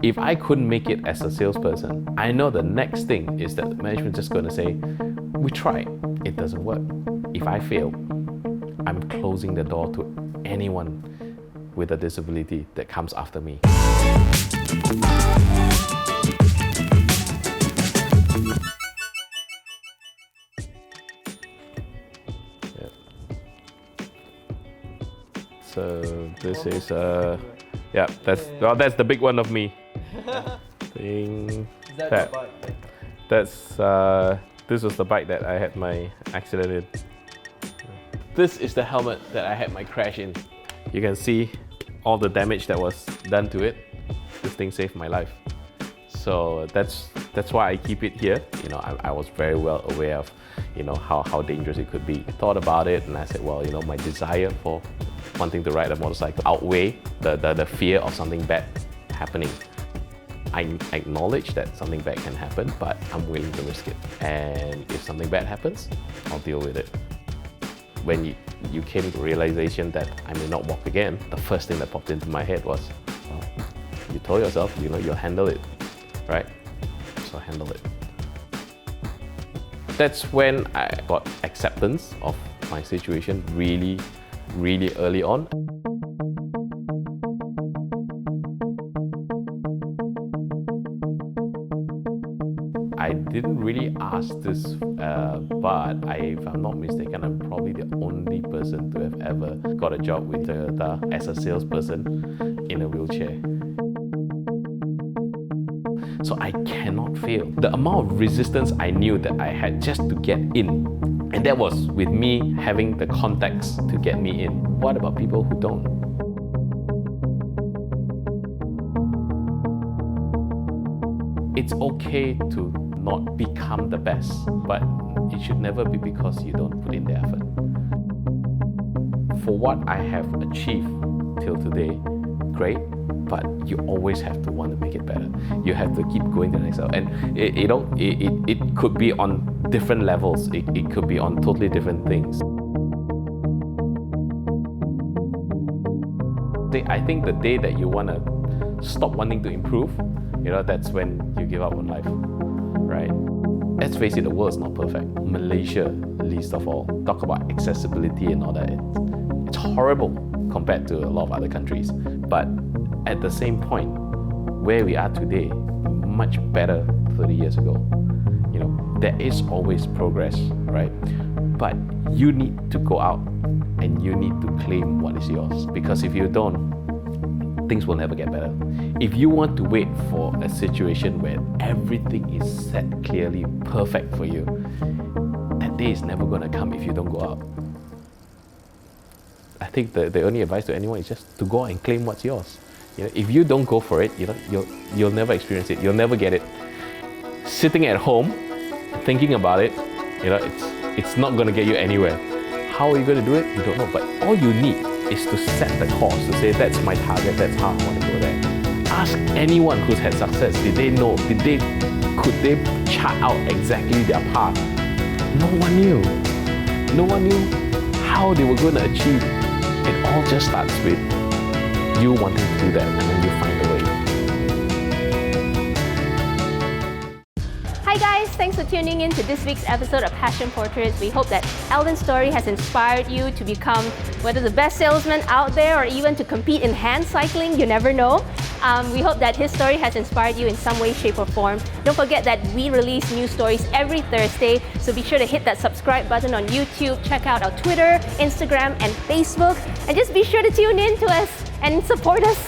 If I couldn't make it as a salesperson, I know the next thing is that management just going to say, we tried, it doesn't work. If I fail, I'm closing the door to anyone with a disability that comes after me. Yeah. So this is yeah, that's the big one of me. Thing that that's this was the bike that I had my accident in. This is the helmet that I had my crash in. You can see all the damage that was done to it. This thing saved my life. So that's why I keep it here. You know, I was very well aware of, you know, how dangerous it could be. I thought about it and I said, well, you know, my desire for wanting to ride a motorcycle outweigh the fear of something bad happening. I acknowledge that something bad can happen, but I'm willing to risk it. And if something bad happens, I'll deal with it. When you came to the realization that I may not walk again, the first thing that popped into my head was, well, you told yourself, you know, you'll handle it, right? So handle it. That's when I got acceptance of my situation really, really early on. I didn't really ask this, but if I'm not mistaken, I'm probably the only person to have ever got a job with Toyota as a salesperson in a wheelchair. So I cannot fail. The amount of resistance I knew that I had just to get in, and that was with me having the contacts to get me in. What about people who don't? It's okay to not become the best, but it should never be because you don't put in the effort. For what I have achieved till today, great, but you always have to want to make it better. You have to keep going to the next level. And it could be on different levels. It could be on totally different things. I think the day that you want to stop wanting to improve, you know, that's when you give up on life, right? Let's face it, the world is not perfect. Malaysia, least of all. Talk about accessibility and all that. It's horrible compared to a lot of other countries. But at the same point, where we are today, much better 30 years ago. You know, there is always progress, right? But you need to go out and you need to claim what is yours. Because if you don't, things will never get better. If you want to wait for a situation where everything is set clearly perfect for you, that day is never going to come if you don't go out. I think the only advice to anyone is just to go out and claim what's yours. You know, if you don't go for it, you know, you'll never experience it. You'll never get it. Sitting at home, thinking about it, you know, it's not going to get you anywhere. How are you going to do it? You don't know. But all you need is to set the course, to say that's my target, that's how I want to go there. Ask anyone who's had success, did they know? Could they chart out exactly their path? No one knew. No one knew how they were going to achieve. It all just starts with you wanting to do that, and then you find a way. Hi guys, thanks for tuning in to this week's episode of Passion Portraits. We hope that Alvin's story has inspired you to become whether the best salesman out there or even to compete in hand cycling, you never know. We hope that his story has inspired you in some way, shape or form. Don't forget that we release new stories every Thursday, so be sure to hit that subscribe button on YouTube, check out our Twitter, Instagram and Facebook, and just be sure to tune in to us and support us.